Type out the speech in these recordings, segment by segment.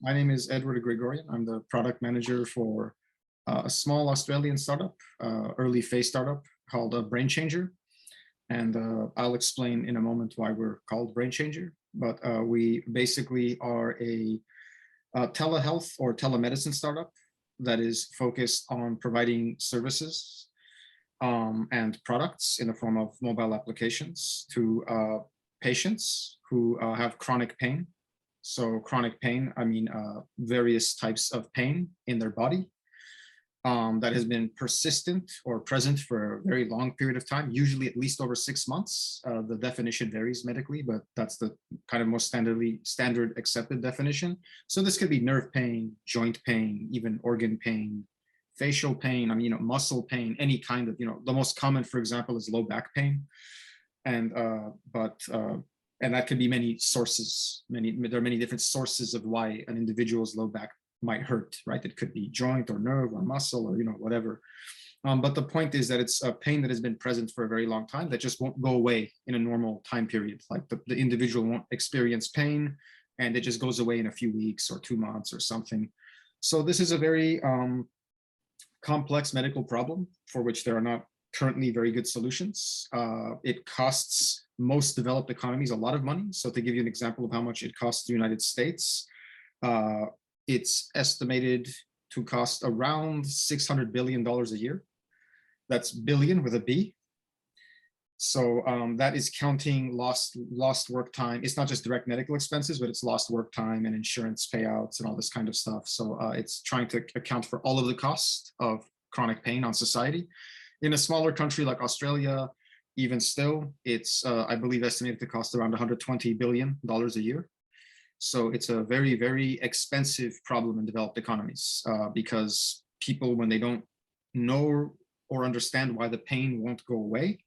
My name is Edward Gregorian. I'm the product manager for a small Australian startup, early phase startup called Brain Changer. And I'll explain in a moment why we're called Brain Changer. But we basically are a telehealth or telemedicine startup that is focused on providing services and products in the form of mobile applications to patients who have chronic pain. So chronic pain, I mean various types of pain in their body that has been persistent or present for a very long period of time, usually at least over 6 months. The definition varies medically, but that's the kind of most standard accepted definition. So this could be nerve pain, joint pain, even organ pain, facial pain, I mean, muscle pain, any kind of, the most common, for example, is low back pain. And and that could be many sources. There are many different sources of why an individual's low back might hurt, right? It could be joint or nerve or muscle or whatever. But the point is that it's a pain that has been present for a very long time that just won't go away in a normal time period. Like the individual won't experience pain and it just goes away in a few weeks or 2 months or something. So this is a very complex medical problem for which there are not currently very good solutions. It costs most developed economies a lot of money. So to give you an example of how much it costs the United States, it's estimated to cost around $600 billion a year. That's billion with a B. So that is counting lost work time. It's not just direct medical expenses, but it's lost work time and insurance payouts and all this kind of stuff. So it's trying to account for all of the costs of chronic pain on society. In a smaller country like Australia, even still, it's, I believe, estimated to cost around $120 billion a year. So it's a very, very expensive problem in developed economies because people, when they don't know or understand why the pain won't go away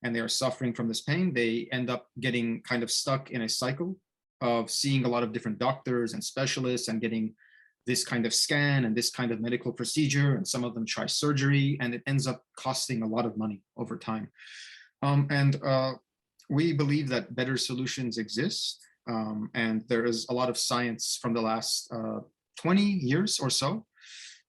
and they are suffering from this pain, they end up getting kind of stuck in a cycle of seeing a lot of different doctors and specialists and getting this kind of scan and this kind of medical procedure, and some of them try surgery, and it ends up costing a lot of money over time. We believe that better solutions exist. And there is a lot of science from the last 20 years or so,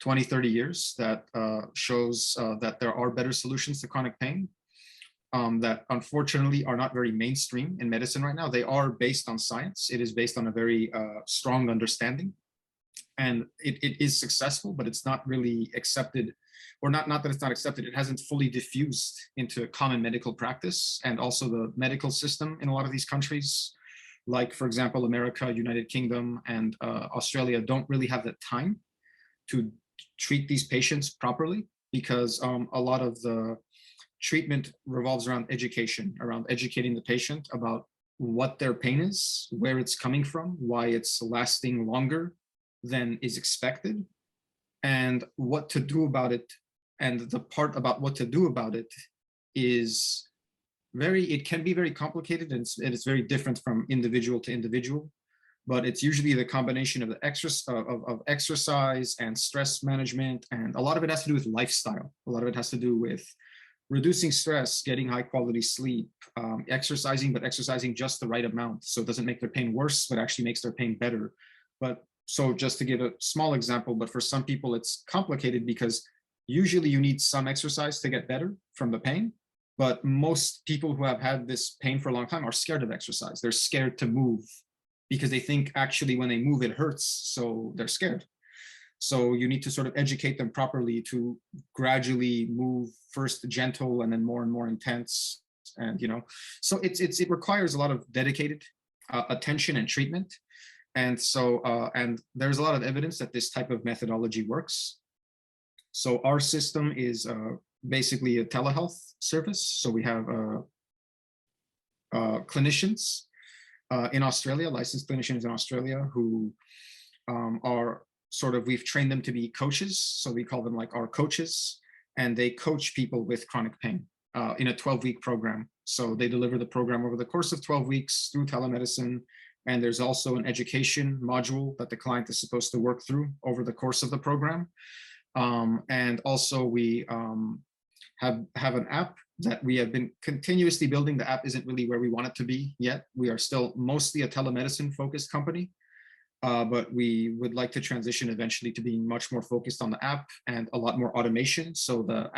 20, 30 years that shows that there are better solutions to chronic pain that unfortunately are not very mainstream in medicine right now. They are based on science. It is based on a very strong understanding. And it is successful, but it's not really accepted, or not that it's not accepted, it hasn't fully diffused into common medical practice. And also the medical system in a lot of these countries, like, for example, America, United Kingdom, and Australia, don't really have the time to treat these patients properly, because a lot of the treatment revolves around education, around educating the patient about what their pain is, where it's coming from, why it's lasting longer than is expected, and what to do about it. And the part about what to do about it is it can be very complicated, and it's very different from individual to individual, but it's usually the combination of the exercise and stress management, and a lot of it has to do with lifestyle. A lot of it has to do with reducing stress, getting high quality sleep, exercising, but exercising just the right amount, so it doesn't make their pain worse, but actually makes their pain better. But so just to give a small example, but for some people it's complicated because usually you need some exercise to get better from the pain. But most people who have had this pain for a long time are scared of exercise. They're scared to move because they think actually when they move, it hurts. So they're scared. So you need to sort of educate them properly to gradually move, first gentle and then more and more intense. And, so it requires a lot of dedicated attention and treatment. And so, and there's a lot of evidence that this type of methodology works. So our system is basically a telehealth service. So we have clinicians in Australia, licensed clinicians in Australia, who are we've trained them to be coaches. So we call them like our coaches, and they coach people with chronic pain in a 12-week program. So they deliver the program over the course of 12 weeks through telemedicine. And there's also an education module that the client is supposed to work through over the course of the program. And also we have an app that we have been continuously building. The app isn't really where we want it to be yet. We are still mostly a telemedicine focused company. but we would like to transition eventually to being much more focused on the app and a lot more automation. So the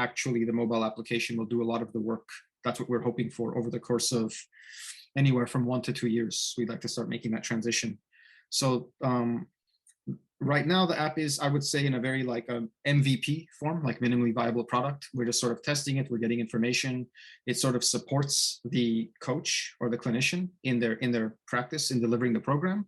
mobile application will do a lot of the work. That's what we're hoping for over the course of anywhere from 1 to 2 years. We'd like to start making that transition. So right now the app is, I would say, in a very like a MVP form, like minimally viable product. We're just sort of testing it. We're getting information. It sort of supports the coach or the clinician in their practice in delivering the program.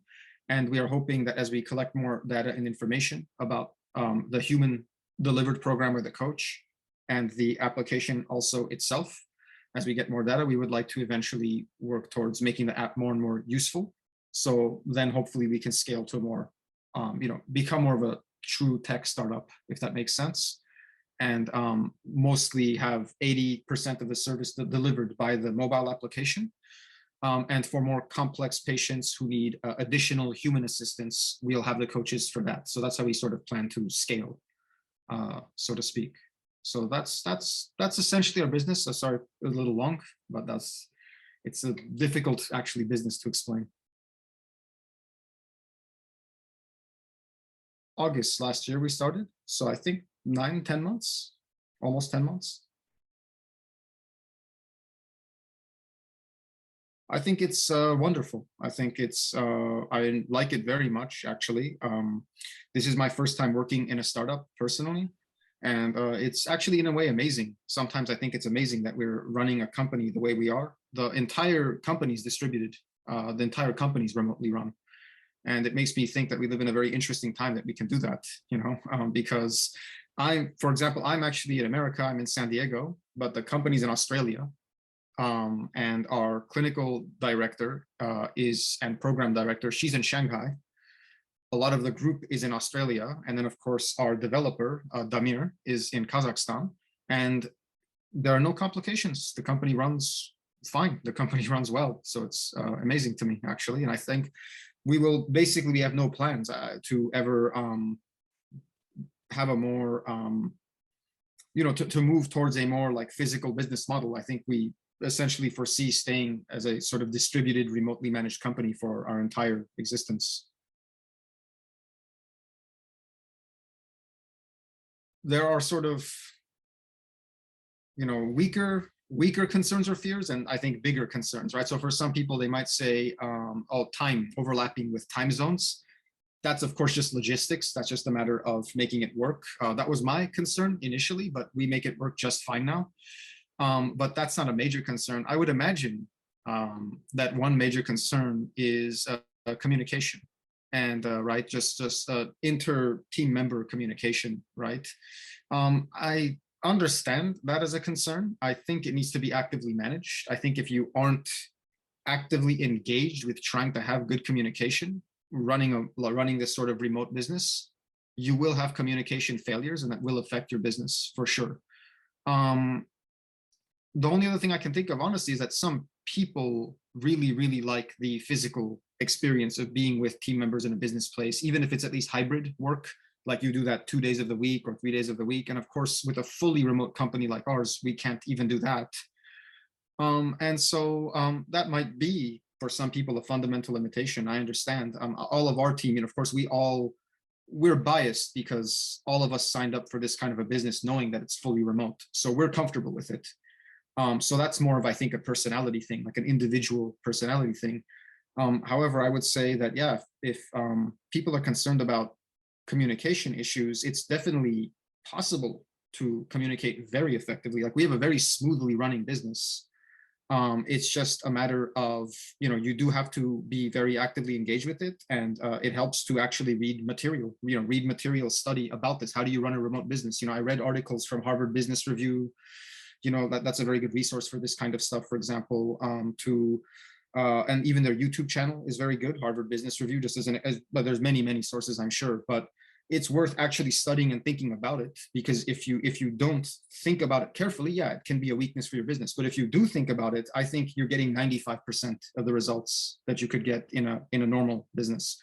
And we are hoping that as we collect more data and information about the human delivered program or the coach and the application also itself, as we get more data, we would like to eventually work towards making the app more and more useful. So then hopefully we can scale to a more, become more of a true tech startup, if that makes sense. And mostly have 80% of the service delivered by the mobile application. And for more complex patients who need additional human assistance, we'll have the coaches for that. So that's how we sort of plan to scale, so to speak. So that's essentially our business. Sorry, a little long, but it's a difficult actually business to explain. August last year we started. So I think 9-10 months, almost 10 months. I think it's wonderful. I think I like it very much, actually. This is my first time working in a startup personally. And it's actually, in a way, amazing. Sometimes I think it's amazing that we're running a company the way we are. The entire company is distributed. The entire company is remotely run. And it makes me think that we live in a very interesting time that we can do that, because for example, I'm actually in America, I'm in San Diego, but the company's in Australia. And our clinical director and program director, she's in Shanghai. A lot of the group is in Australia. And then, of course, our developer, Damir, is in Kazakhstan. And there are no complications. The company runs fine. The company runs well. So it's amazing to me, actually. And I think we have no plans to ever have a more, to move towards a more like physical business model. I think we essentially foresee staying as a sort of distributed, remotely managed company for our entire existence. There are sort of, weaker concerns or fears, and I think bigger concerns, right? So for some people, they might say, time overlapping with time zones. That's of course just logistics. That's just a matter of making it work. That was my concern initially, but we make it work just fine now. But that's not a major concern. I would imagine that one major concern is communication, and right, just inter-team member communication, right? I understand that as a concern. I think it needs to be actively managed. I think if you aren't actively engaged with trying to have good communication, running this sort of remote business, you will have communication failures, and that will affect your business for sure. The only other thing I can think of, honestly, is that some people really, really like the physical experience of being with team members in a business place, even if it's at least hybrid work, like you do that 2 days of the week or 3 days of the week. And of course, with a fully remote company like ours, we can't even do that. And so that might be, for some people, a fundamental limitation. I understand. All of our team, and of course, we're biased because all of us signed up for this kind of a business knowing that it's fully remote. So we're comfortable with it. So that's more of, I think, a personality thing, like an individual personality thing. However, I would say that, yeah, if people are concerned about communication issues, it's definitely possible to communicate very effectively. Like, we have a very smoothly running business. It's just a matter of, you do have to be very actively engaged with it. And it helps to actually read material, study about this. How do you run a remote business? I read articles from Harvard Business Review. That's a very good resource for this kind of stuff, for example, and even their YouTube channel is very good, Harvard Business Review, but there's many sources, I'm sure, but it's worth actually studying and thinking about it, because if you don't think about it carefully, yeah, it can be a weakness for your business. But if you do think about it, I think you're getting 95% of the results that you could get in a normal business.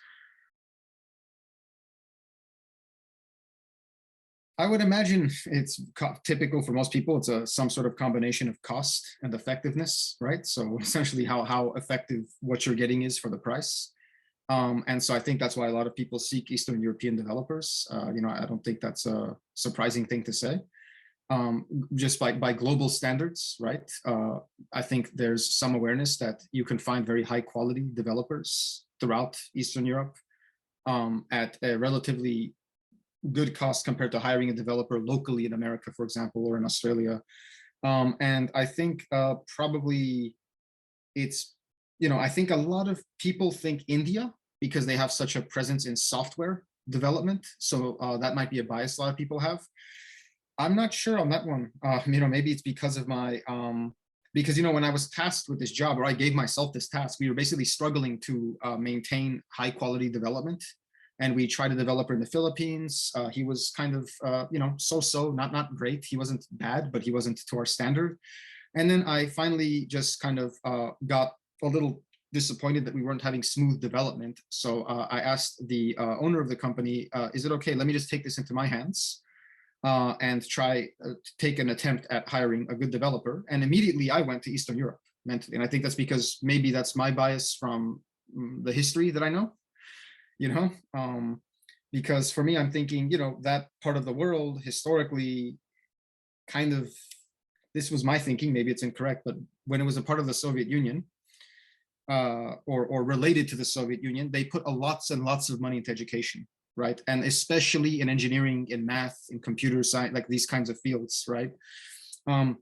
I would imagine it's typical for most people. It's some sort of combination of cost and effectiveness, right? So essentially how effective what you're getting is for the price. And so I think that's why a lot of people seek Eastern European developers. I don't think that's a surprising thing to say. Just by global standards, right? I think there's some awareness that you can find very high quality developers throughout Eastern Europe at a relatively good cost compared to hiring a developer locally in America, for example, or in Australia. And I think probably it's, I think a lot of people think India because they have such a presence in software development. So that might be a bias a lot of people have. I'm not sure on that one. Maybe it's because of my, because, when I was tasked with this job, or I gave myself this task, we were basically struggling to maintain high quality development. And we tried a developer in the Philippines. He was kind of, so-so, not great. He wasn't bad, but he wasn't to our standard. And then I finally just kind of got a little disappointed that we weren't having smooth development. So I asked the owner of the company, is it okay? Let me just take this into my hands and try to take an attempt at hiring a good developer. And immediately I went to Eastern Europe mentally. And I think that's because maybe that's my bias from the history that I know, because for me, I'm thinking, that part of the world historically kind of, this was my thinking, maybe it's incorrect, but when it was a part of the Soviet Union, or related to the Soviet Union, they put lots and lots of money into education, right? And especially in engineering, in math, in computer science, like these kinds of fields, right? And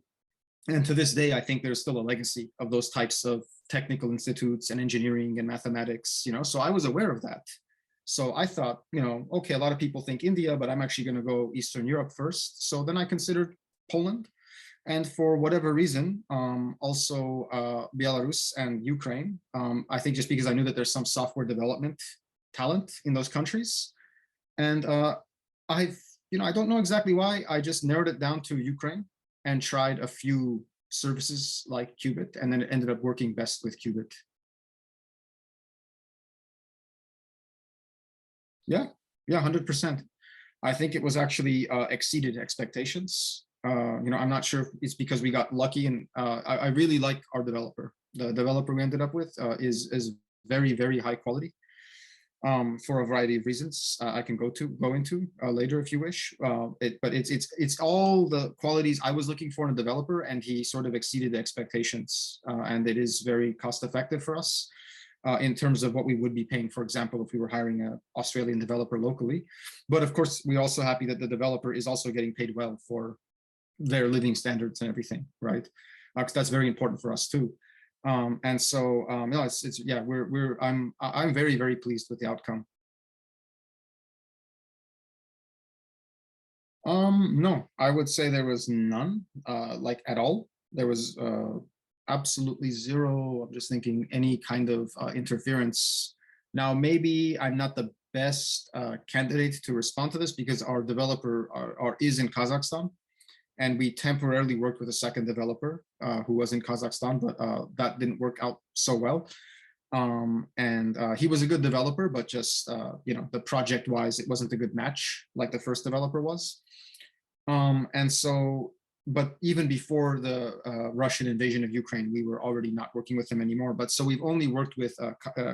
to this day, I think there's still a legacy of those types of technical institutes and engineering and mathematics, so I was aware of that. So I thought, okay, a lot of people think India, but I'm actually going to go Eastern Europe first. So then I considered Poland. And for whatever reason, also Belarus and Ukraine. I think just because I knew that there's some software development talent in those countries. And I don't know exactly why. I just narrowed it down to Ukraine and tried a few services like Qubit, and then it ended up working best with Qubit. Yeah, 100%. I think it was actually exceeded expectations. I'm not sure if it's because we got lucky, and I really like our developer. The developer we ended up with is very, very high quality for a variety of reasons I can go into later if you wish. But it's all the qualities I was looking for in a developer, and he sort of exceeded the expectations, and it is very cost effective for us. In terms of what we would be paying, for example, if we were hiring an Australian developer locally. But of course, we're also happy that the developer is also getting paid well for their living standards and everything, right? Because that's very important for us too. And so, no, it's yeah, I'm very, very pleased with the outcome. No, I would say there was none, like at all. There was absolutely zero. I'm just thinking any kind of interference. Now, maybe I'm not the best candidate to respond to this because our developer is in Kazakhstan, and we temporarily worked with a second developer who was in Kazakhstan, but that didn't work out so well. And he was a good developer, but just the project wise, it wasn't a good match like the first developer was. And so, but even before the Russian invasion of Ukraine, we were already not working with them anymore. But so we've only worked with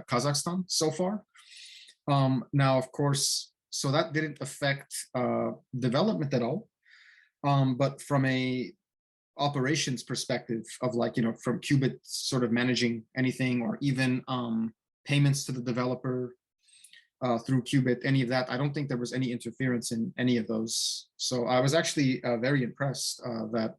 Kazakhstan so far. Now, of course, so that didn't affect development at all. But from a operations perspective of from Qubit sort of managing anything, or even payments to the developer through Qubit, any of that, I don't think there was any interference in any of those. So I was actually very impressed that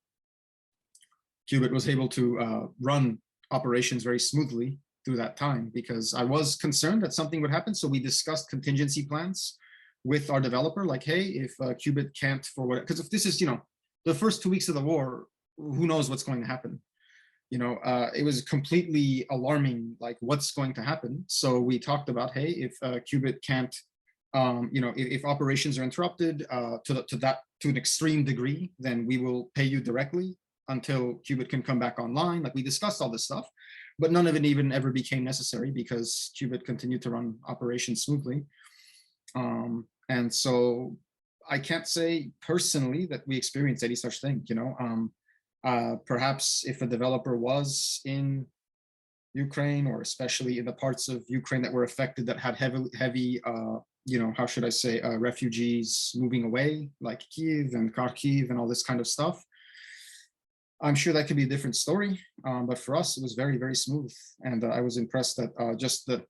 Qubit was able to run operations very smoothly through that time, because I was concerned that something would happen. So we discussed contingency plans with our developer, like, hey, if Qubit can't, for what, because if this is, the first 2 weeks of the war, who knows what's going to happen? It was completely alarming, like what's going to happen. So we talked about, hey, if Qubit can't, if operations are interrupted to an extreme degree, then we will pay you directly until Qubit can come back online. Like we discussed all this stuff, but none of it even ever became necessary because Qubit continued to run operations smoothly. And so I can't say personally that we experienced any such thing, perhaps if a developer was in Ukraine, or especially in the parts of Ukraine that were affected that had heavy how should I say, refugees moving away, like Kiev and Kharkiv and all this kind of stuff. I'm sure that could be a different story, but for us, it was very, very smooth. And I was impressed that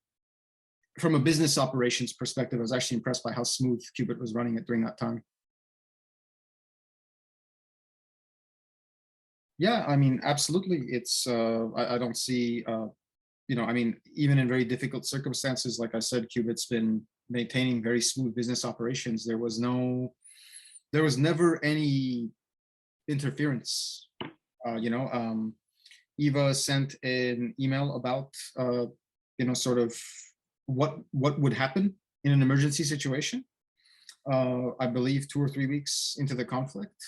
from a business operations perspective, I was actually impressed by how smooth Qubit was running it during that time. Yeah, I mean, absolutely. I don't see, I mean, even in very difficult circumstances, like I said, Qubit's been maintaining very smooth business operations. There was never any interference. Eva sent an email about, sort of what would happen in an emergency situation. I believe 2 or 3 weeks into the conflict.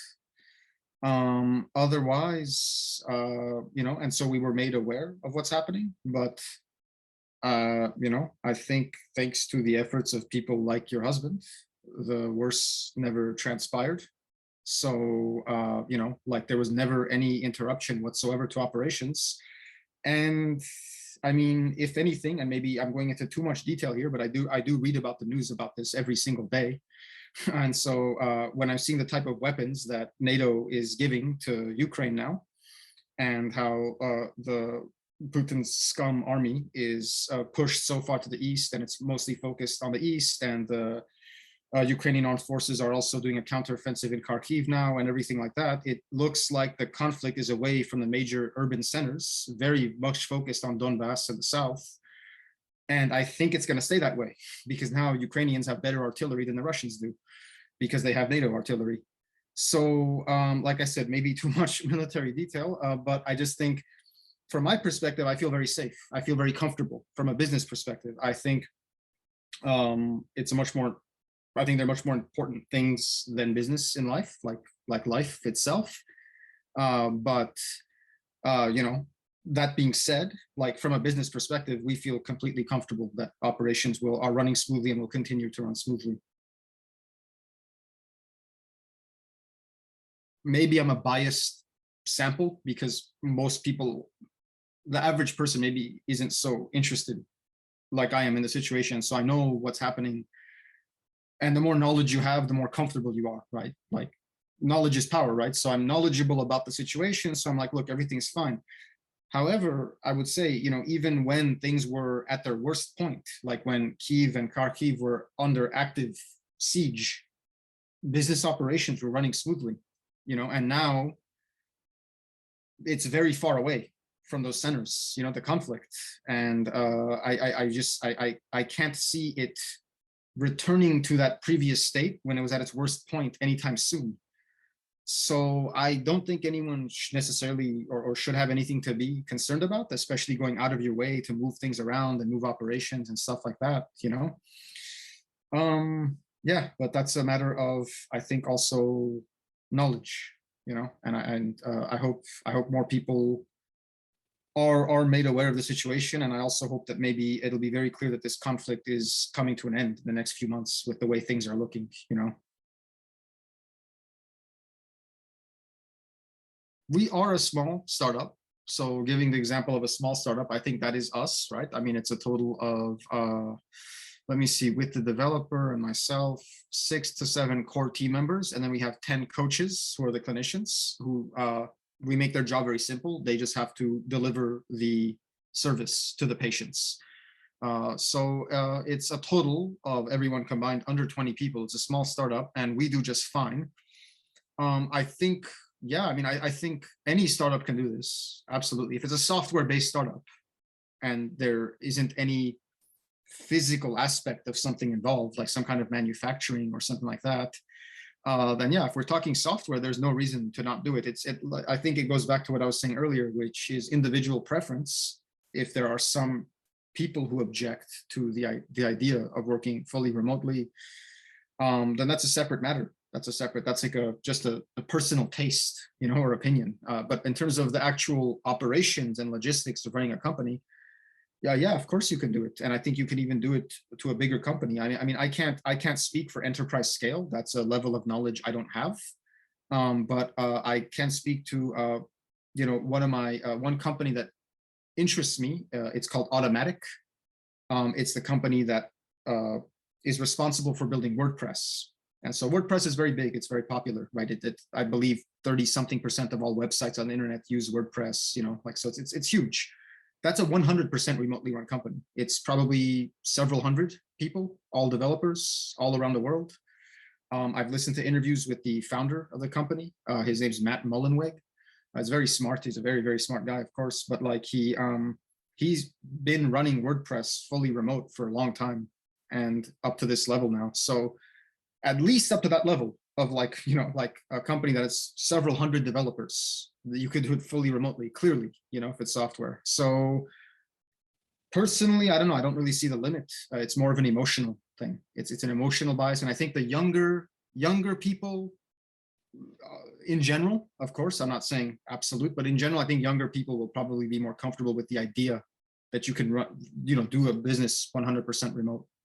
Otherwise, and so we were made aware of what's happening, but I think thanks to the efforts of people like your husband, the worst never transpired. So, like there was never any interruption whatsoever to operations. And I mean, if anything, and maybe I'm going into too much detail here, but I do read about the news about this every single day. And so when I'm seeing the type of weapons that NATO is giving to Ukraine now, and how the Putin's scum army is pushed so far to the east, and it's mostly focused on the east, and the Ukrainian armed forces are also doing a counteroffensive in Kharkiv now, and everything like that. It looks like the conflict is away from the major urban centers, very much focused on Donbass and the south. And I think it's going to stay that way, because now Ukrainians have better artillery than the Russians do, because they have NATO artillery. So, like I said, maybe too much military detail, but I just think, from my perspective, I feel very safe. I feel very comfortable. From a business perspective, I think it's I think there are much more important things than business in life, like life itself. But that being said, like from a business perspective, we feel completely comfortable that operations are running smoothly and will continue to run smoothly. Maybe I'm a biased sample, because most people, the average person, maybe isn't so interested like I am in the situation. So I know what's happening. And the more knowledge you have, the more comfortable you are, right? Like knowledge is power, right? So I'm knowledgeable about the situation. So I'm like, look, everything's fine. However, I would say, even when things were at their worst point, like when Kiev and Kharkiv were under active siege, business operations were running smoothly, and now it's very far away from those centers, the conflict. And I can't see it returning to that previous state when it was at its worst point anytime soon. So I don't think anyone necessarily or should have anything to be concerned about, especially going out of your way to move things around and move operations and stuff like that, Yeah, but that's a matter of, I think, also knowledge, and I hope more people are made aware of the situation. And I also hope that maybe it'll be very clear that this conflict is coming to an end in the next few months with the way things are looking, We are a small startup. So giving the example of a small startup, I think that is us, right? I mean, it's a total of, let me see, with the developer and myself, 6 to 7 core team members. And then we have 10 coaches who are the clinicians who we make their job very simple. They just have to deliver the service to the patients. So it's a total of everyone combined under 20 people. It's a small startup and we do just fine. I think, yeah, I mean, I think any startup can do this. Absolutely. If it's a software-based startup and there isn't any physical aspect of something involved, like some kind of manufacturing or something like that, then yeah, if we're talking software, there's no reason to not do it. I think it goes back to what I was saying earlier, which is individual preference. If there are some people who object to the idea of working fully remotely, then that's a separate matter. That's like just a personal taste, or opinion. But in terms of the actual operations and logistics of running a company, yeah, of course you can do it. And I think you can even do it to a bigger company. I mean, I can't speak for enterprise scale. That's a level of knowledge I don't have. But I can speak to, one company that interests me. It's called Automatic. It's the company that is responsible for building WordPress. And so WordPress is very big. It's very popular, right? I believe 30-something% of all websites on the internet use WordPress, like, so it's huge. That's a 100% remotely run company. It's probably several hundred people, all developers all around the world. I've listened to interviews with the founder of the company. His name's Matt Mullenweg. He's very smart. He's a very, very smart guy, of course, but like he's been running WordPress fully remote for a long time and up to this level now. So at least up to that level of like, like a company that has several hundred developers, that you could do it fully remotely, clearly, if it's software. So personally, I don't know. I don't really see the limit. It's more of an emotional thing. It's an emotional bias. And I think the younger people, in general, of course, I'm not saying absolute, but in general, I think younger people will probably be more comfortable with the idea that you can run, do a business 100% remote.